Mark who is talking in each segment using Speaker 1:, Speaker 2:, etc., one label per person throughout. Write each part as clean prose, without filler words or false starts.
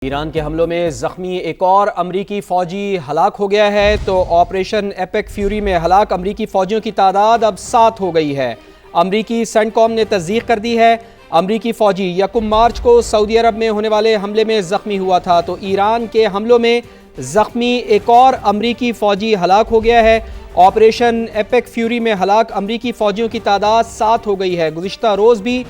Speaker 1: ایران کے حملوں میں زخمی ایک اور امریکی فوجی ہلاک ہو گیا ہے تو آپریشن ایپک فیوری میں ہلاک امریکی فوجیوں کی تعداد اب 7 ہو گئی ہے۔ امریکی سینٹ کام نے تصدیق کر دی ہے۔ امریکی فوجی 1 مارچ کو سعودی عرب میں ہونے والے حملے میں زخمی ہوا تھا تو ایران کے حملوں میں زخمی ایک اور امریکی فوجی ہلاک ہو گیا ہے۔ آپریشن ایپک فیوری میں ہلاک امریکی فوجیوں کی تعداد 7 ہو گئی ہے۔ گزشتہ روز بھی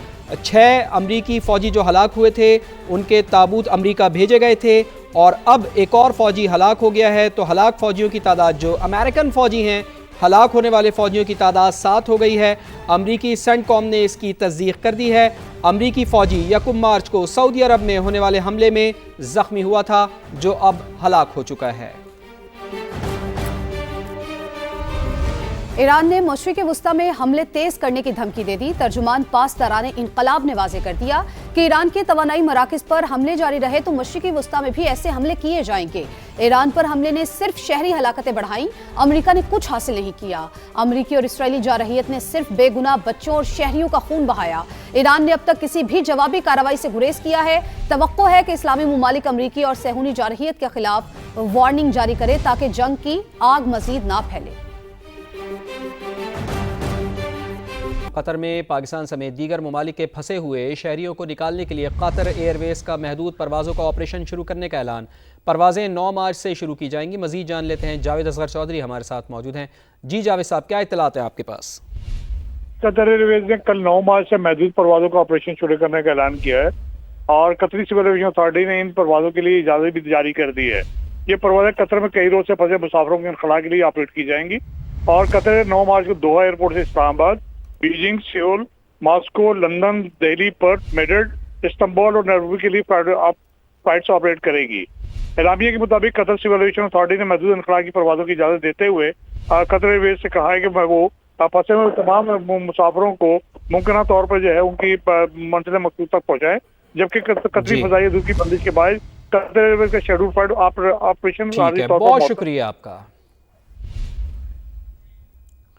Speaker 1: 6 امریکی فوجی جو ہلاک ہوئے تھے ان کے تابوت امریکہ بھیجے گئے تھے اور اب ایک اور فوجی ہلاک ہو گیا ہے تو ہلاک فوجیوں کی تعداد جو امریکن فوجی ہیں ہلاک ہونے والے فوجیوں کی تعداد 7 ہو گئی ہے۔ امریکی سینٹ کام نے اس کی تصدیق کر دی ہے۔ امریکی فوجی 1 مارچ کو سعودی عرب میں ہونے والے حملے میں زخمی ہوا تھا جو اب ہلاک ہو چکا ہے۔
Speaker 2: ایران نے مشرق وسطی میں حملے تیز کرنے کی دھمکی دے دی۔ ترجمان پاسداران انقلاب نے واضح کر دیا کہ ایران کے توانائی مراکز پر حملے جاری رہے تو مشرق وسطی میں بھی ایسے حملے کیے جائیں گے۔ ایران پر حملے نے صرف شہری ہلاکتیں بڑھائیں، امریکہ نے کچھ حاصل نہیں کیا۔ امریکی اور اسرائیلی جارحیت نے صرف بے گناہ بچوں اور شہریوں کا خون بہایا۔ ایران نے اب تک کسی بھی جوابی کارروائی سے گریز کیا ہے۔ توقع ہے کہ اسلامی ممالک امریکی اور صہیونی جارحیت کے خلاف وارننگ جاری کرے تاکہ جنگ کی آگ مزید نہ پھیلے۔
Speaker 1: قطر میں پاکستان سمیت دیگر ممالک کے پھنسے ہوئے شہریوں کو نکالنے کے لیے قطر ایئر ویز کا محدود پروازوں کا آپریشن شروع کرنے کا اعلان۔ پروازیں 9 مارچ سے شروع کی جائیں گی۔ مزید جان لیتے ہیں، جاوید اصغر چودھری ہمارے ساتھ موجود ہیں۔ جی جاوید صاحب، کیا اطلاعات ہیں آپ کے پاس؟
Speaker 3: قطر ایئر ویز نے کل 9 مارچ سے محدود پروازوں کا آپریشن شروع کرنے کا اعلان کیا ہے اور قطری سول ایویشن اتھارٹی نے ان پروازوں کے لیے اجازت بھی جاری کر دی ہے۔ یہ پروازیں قطر میں کئی روز سے پھنسے مسافروں کے انخلاء کے لیے آپریٹ کی جائیں گی اور قطر 9 مارچ کو دوحہ ایئرپورٹ سے Islamabad, Beijing, Seoul, Moscow, London, Delhi, Perth, Madrid, Istanbul اور نیروبی کے لیے فلائٹس آپریٹ کرے گی۔ اعلامیہ کے مطابق قطر سول ایویشن اتھارٹی نے محدود انخلاء کی پروازوں کی اجازت دیتے ہوئے قطر ایئر ویز سے کہا ہے کہ وہ پھنسے ہوئے تمام مسافروں کو ممکنہ طور پر جو ہے ان کی منزل مقصود تک پہنچائیں، جبکہ قطری فضائی حدود کی بندش کے باعث قطر ایئر ویز کا شیڈول فلائٹ آپریشن
Speaker 1: بہت شکریہ آپ کا۔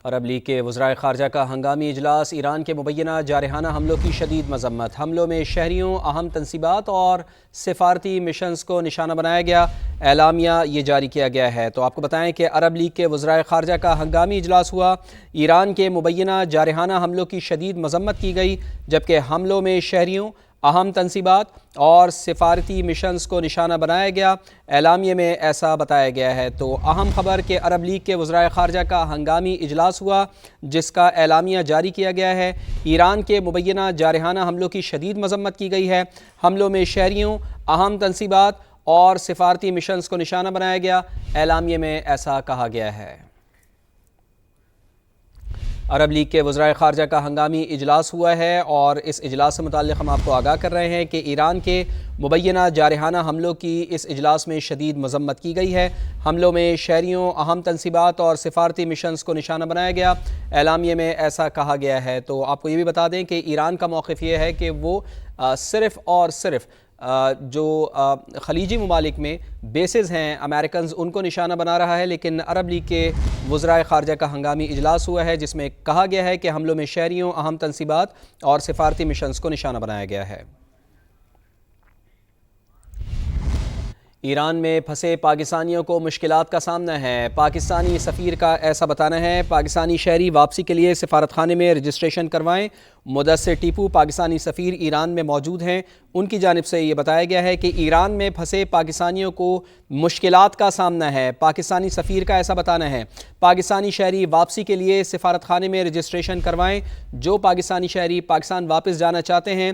Speaker 1: عرب لیگ کے وزرائے خارجہ کا ہنگامی اجلاس، ایران کے مبینہ جارحانہ حملوں کی شدید مذمت، حملوں میں شہریوں، اہم تنصیبات اور سفارتی مشنز کو نشانہ بنایا گیا، اعلامیہ یہ جاری کیا گیا ہے۔ تو آپ کو بتائیں کہ عرب لیگ کے وزرائے خارجہ کا ہنگامی اجلاس ہوا، ایران کے مبینہ جارحانہ حملوں کی شدید مذمت کی گئی، جبکہ حملوں میں شہریوں، اہم تنصیبات اور سفارتی مشنز کو نشانہ بنایا گیا، اعلامیے میں ایسا بتایا گیا ہے۔ تو اہم خبر کہ عرب لیگ کے وزرائے خارجہ کا ہنگامی اجلاس ہوا جس کا اعلامیہ جاری کیا گیا ہے۔ ایران کے مبینہ جارحانہ حملوں کی شدید مذمت کی گئی ہے، حملوں میں شہریوں، اہم تنصیبات اور سفارتی مشنز کو نشانہ بنایا گیا، اعلامیے میں ایسا کہا گیا ہے۔ عرب لیگ کے وزرائے خارجہ کا ہنگامی اجلاس ہوا ہے اور اس اجلاس سے متعلق ہم آپ کو آگاہ کر رہے ہیں کہ ایران کے مبینہ جارحانہ حملوں کی اس اجلاس میں شدید مذمت کی گئی ہے، حملوں میں شہریوں، اہم تنصیبات اور سفارتی مشنز کو نشانہ بنایا گیا، اعلامیے میں ایسا کہا گیا ہے۔ تو آپ کو یہ بھی بتا دیں کہ ایران کا موقف یہ ہے کہ وہ صرف اور صرف جو خلیجی ممالک میں بیسز ہیں امریکنز ان کو نشانہ بنا رہا ہے، لیکن عرب لیگ کے وزرائے خارجہ کا ہنگامی اجلاس ہوا ہے جس میں کہا گیا ہے کہ حملوں میں شہریوں، اہم تنصیبات اور سفارتی مشنز کو نشانہ بنایا گیا ہے۔ ایران میں پھنسے پاکستانیوں کو مشکلات کا سامنا ہے، پاکستانی سفیر کا ایسا بتانا ہے۔ پاکستانی شہری واپسی کے لیے سفارت خانے میں رجسٹریشن کروائیں۔ مدثر ٹیپو پاکستانی سفیر ایران میں موجود ہیں، ان کی جانب سے یہ بتایا گیا ہے کہ ایران میں پھنسے پاکستانیوں کو مشکلات کا سامنا ہے، پاکستانی سفیر کا ایسا بتانا ہے۔ پاکستانی شہری واپسی کے لیے سفارت خانے میں رجسٹریشن کروائیں۔ جو پاکستانی شہری پاکستان واپس جانا چاہتے ہیں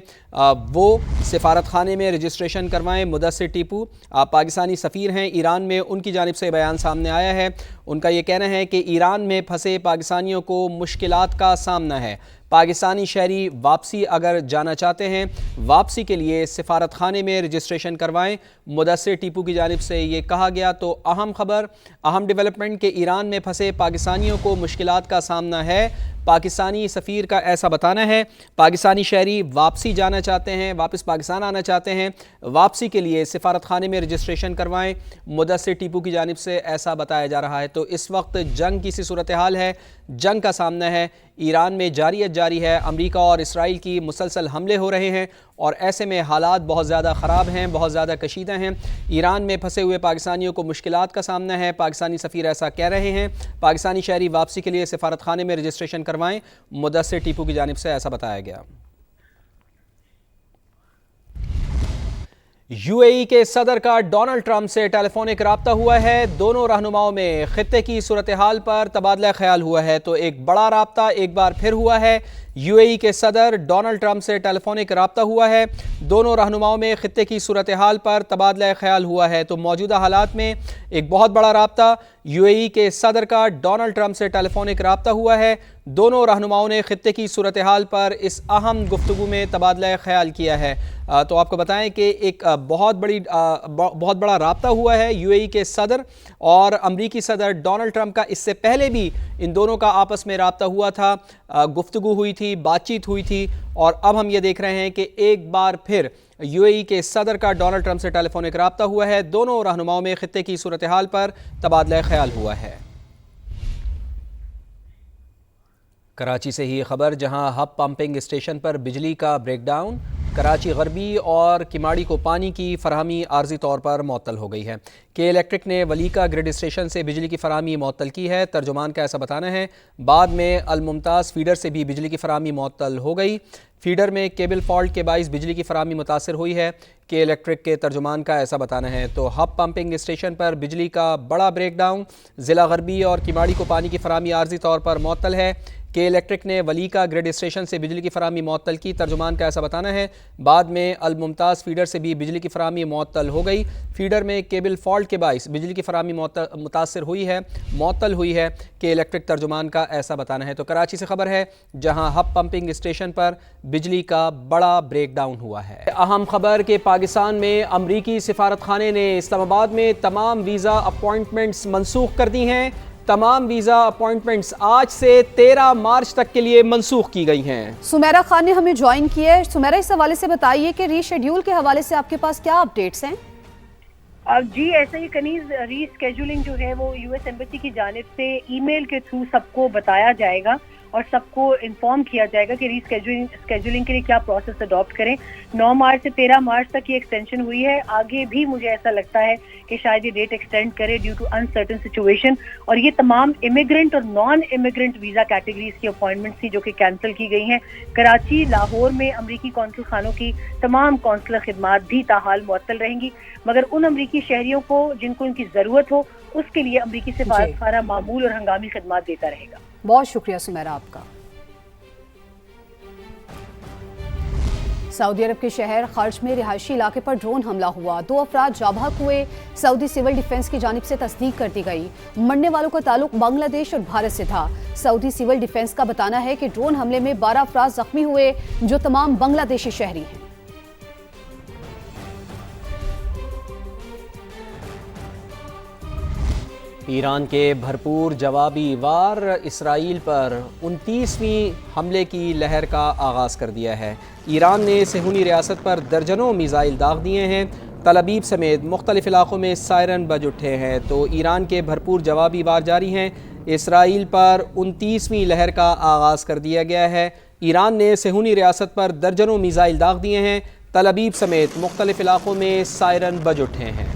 Speaker 1: وہ سفارت خانے میں رجسٹریشن کروائیں۔ مدثر ٹیپو پاکستانی سفیر ہیں ایران میں، ان کی جانب سے بیان سامنے آیا ہے۔ ان کا یہ کہنا ہے کہ ایران میں پھنسے پاکستانیوں کو مشکلات کا سامنا ہے، پاکستانی شہری واپسی اگر جانا چاہتے ہیں واپسی کے لیے سفارت خانے میں رجسٹریشن کروائیں۔ مدثر ٹیپو کی جانب سے یہ کہا گیا۔ تو اہم خبر، اہم ڈیولپمنٹ کہ ایران میں پھنسے پاکستانیوں کو مشکلات کا سامنا ہے، پاکستانی سفیر کا ایسا بتانا ہے۔ پاکستانی شہری واپسی جانا چاہتے ہیں، واپس پاکستان آنا چاہتے ہیں، واپسی کے لیے سفارت خانے میں رجسٹریشن کروائیں، مدثر ٹیپو کی جانب سے ایسا بتایا جا رہا ہے۔ تو اس وقت جنگ کی سی صورتحال ہے، جنگ کا سامنا ہے، ایران میں جاری ہے جاری ہے, امریکہ اور اسرائیل کی مسلسل حملے ہو رہے ہیں اور ایسے میں حالات بہت زیادہ خراب ہیں, بہت زیادہ کشیدہ ہیں. ایران میں پھنسے ہوئے پاکستانیوں کو مشکلات کا سامنا ہے. پاکستانی سفیر ایسا کہہ رہے ہیں. پاکستانی شہری واپسی کے لیے سفارت خانے میں رجسٹریشن کروائیں, مدثر ٹیپو کی جانب سے ایسا بتایا گیا. یو اے ای کے صدر کا ڈونلڈ ٹرمپ سے ٹیلی فونک رابطہ ہوا ہے. دونوں رہنماؤں میں خطے کی صورتحال پر تبادلہ خیال ہوا ہے. تو ایک بڑا رابطہ ایک بار پھر ہوا ہے. یو اے ای کے صدر ڈونلڈ ٹرمپ سے ٹیلی فونک رابطہ ہوا ہے. دونوں رہنماؤں میں خطے کی صورتحال پر تبادلہ خیال ہوا ہے. تو موجودہ حالات میں ایک بہت بڑا رابطہ یو اے ای کے صدر کا ڈونلڈ ٹرمپ سے ٹیلی فونک رابطہ ہوا ہے. دونوں رہنماؤں نے خطے کی صورتحال پر اس اہم گفتگو میں تبادلہ خیال کیا ہے. تو آپ کو بتائیں کہ ایک بہت بڑا رابطہ ہوا ہے یو اے ای کے صدر اور امریکی صدر ڈونلڈ ٹرمپ کا. اس سے پہلے بھی ان دونوں کا آپس میں رابطہ ہوا تھا, گفتگو ہوئی تھی, بات چیت ہوئی تھی, اور اب ہم یہ دیکھ رہے ہیں کہ ایک بار پھر یو اے ای کے صدر کا ڈونلڈ ٹرمپ سے ٹیلی فونک رابطہ ہوا ہے. دونوں رہنماؤں میں خطے کی صورتحال پر تبادلہ خیال ہوا ہے. کراچی سے ہی خبر, جہاں ہب پمپنگ اسٹیشن پر بجلی کا بریک ڈاؤن. کراچی غربی اور کماڑی کو پانی کی فراہمی عارضی طور پر معطل ہو گئی ہے. کے الیکٹرک نے ولیکا گرڈ اسٹیشن سے بجلی کی فراہمی معطل کی ہے. ترجمان کا ایسا بتانا ہے. بعد میں الممتاز فیڈر سے بھی بجلی کی فراہمی معطل ہو گئی. فیڈر میں کیبل فالٹ کے باعث بجلی کی فراہمی متاثر ہوئی ہے. کے الیکٹرک کے ترجمان کا ایسا بتانا ہے. تو ہب پمپنگ اسٹیشن پر بجلی کا بڑا بریک ڈاؤن, ضلع غربی اور کماڑی کو پانی کی فراہمی عارضی طور پر معطل ہے. کے الیکٹرک نے ولیکا گرڈ اسٹیشن سے بجلی کی فراہمی معطل کی. ترجمان کا ایسا بتانا ہے. بعد میں الممتاز فیڈر سے بھی بجلی کی فراہمی معطل ہو گئی. فیڈر میں کیبل فالٹ کے باعث بجلی کی فراہمی متاثر ہوئی ہے, معطل ہوئی ہے. کے الیکٹرک ترجمان کا ایسا بتانا ہے. تو کراچی سے خبر ہے, جہاں ہب پمپنگ اسٹیشن پر بجلی کا بڑا بریک ڈاؤن ہوا ہے. اہم خبر کہ پاکستان میں امریکی سفارت خانے نے اسلام آباد میں تمام ویزا اپوائنٹمنٹس منسوخ کر دی ہیں. تمام ویزا اپوائنٹمنٹس آج سے 13 مارچ تک کے لیے منسوخ کی گئی ہیں.
Speaker 2: سمیرہ خان نے ہمیں جوائن کیا ہے. سمیرہ, اس حوالے سے بتائیے کہ ری شیڈیول کے حوالے سے آپ کے پاس کیا اپڈیٹس ہیں؟
Speaker 4: جی ایسا ہی کنیز ری اسکیجولنگ جو ہے وہ یو ایس ایمبیسی کی جانب سے ای میل کے تھرو سب کو بتایا جائے گا اور سب کو انفارم کیا جائے گا کہ ری اسکیجولنگ کے لیے کیا پروسیس اڈاپٹ کریں. 9 مارچ سے 13 مارچ تک یہ ایکسٹینشن ہوئی ہے. آگے بھی مجھے ایسا لگتا ہے کہ شاید یہ ڈیٹ ایکسٹینڈ کرے ڈیو ٹو انسرٹن سچویشن. اور یہ تمام امیگرینٹ اور نان امیگرینٹ ویزا کیٹیگریز کی اپوائنٹمنٹس تھی جو کہ کینسل کی گئی ہیں. کراچی, لاہور میں امریکی قونصل خانوں کی تمام قونصلر خدمات بھی تاحال معطل رہیں گی, مگر ان امریکی شہریوں کو جن کو ان کی ضرورت ہو اس کے لیے امریکی سفارت خانہ معمول اور ہنگامی خدمات دیتا رہے گا.
Speaker 2: بہت شکریہ سمیرہ آپ کا. سعودی عرب کے شہر خرج میں رہائشی علاقے پر ڈرون حملہ ہوا. 2 افراد جاں بحق ہوئے. سعودی سول ڈیفنس کی جانب سے تصدیق کر دی گئی. مرنے والوں کا تعلق بنگلہ دیش اور بھارت سے تھا. سعودی سول ڈیفنس کا بتانا ہے کہ ڈرون حملے میں 12 افراد زخمی ہوئے جو تمام بنگلہ دیشی شہری ہیں.
Speaker 1: ایران کے بھرپور جوابی وار اسرائیل پر 29ویں حملے کی لہر کا آغاز کر دیا ہے. ایران نے صہیونی ریاست پر درجنوں میزائل داغ دیے ہیں. تل ابیب سمیت مختلف علاقوں میں سائرن بج اٹھے ہیں. تو ایران کے بھرپور جوابی وار جاری ہیں. اسرائیل پر 29ویں لہر کا آغاز کر دیا گیا ہے. ایران نے صہیونی ریاست پر درجنوں میزائل داغ دیے ہیں. تل ابیب سمیت مختلف علاقوں میں سائرن بج اٹھے ہیں.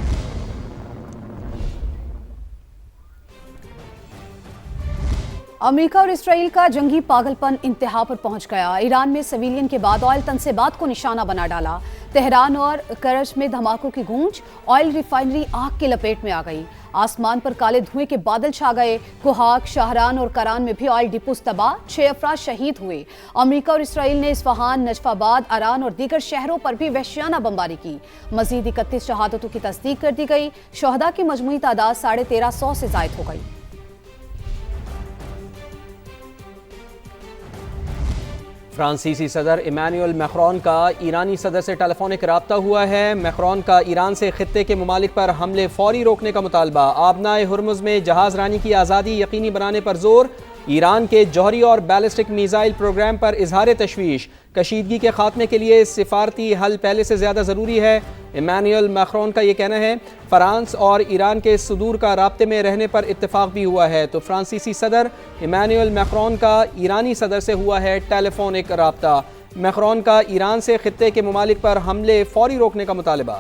Speaker 2: امریکہ اور اسرائیل کا جنگی پاگل پن انتہا پر پہنچ گیا. ایران میں سویلین کے بعد آئل تنصیبات کو نشانہ بنا ڈالا. تہران اور کرج میں دھماکوں کی گونج. آئل ریفائنری آگ کی لپیٹ میں آ گئی. آسمان پر کالے دھوئیں کے بادل چھا گئے. کوہاک, شاہران اور کران میں بھی آئل ڈپوز تباہ. 6 افراد شہید ہوئے. امریکہ اور اسرائیل نے اصفہان, نجف آباد, اران اور دیگر شہروں پر بھی وحشیانہ بمباری کی. مزید 31 شہادتوں کی تصدیق کر دی گئی. شہداء کی مجموعی تعداد 1350 سے زائد ہو گئی.
Speaker 1: فرانسیسی صدر ایمانوئل میخرون کا ایرانی صدر سے ٹیلی فونک رابطہ ہوا ہے. میخرون کا ایران سے خطے کے ممالک پر حملے فوری روکنے کا مطالبہ. آبنائے ہرمز میں جہاز رانی کی آزادی یقینی بنانے پر زور. ایران کے جوہری اور بیلسٹک میزائل پروگرام پر اظہار تشویش، کشیدگی کے خاتمے کے لیے سفارتی حل پہلے سے زیادہ ضروری ہے، ایمانوئل میکرون کا یہ کہنا ہے۔ فرانس اور ایران کے صدور کا رابطے میں رہنے پر اتفاق بھی ہوا ہے، تو فرانسیسی صدر ایمانوئل میکرون کا ایرانی صدر سے ہوا ہے ٹیلی فونک رابطہ۔ میکرون کا ایران سے خطے کے ممالک پر حملے فوری روکنے کا مطالبہ۔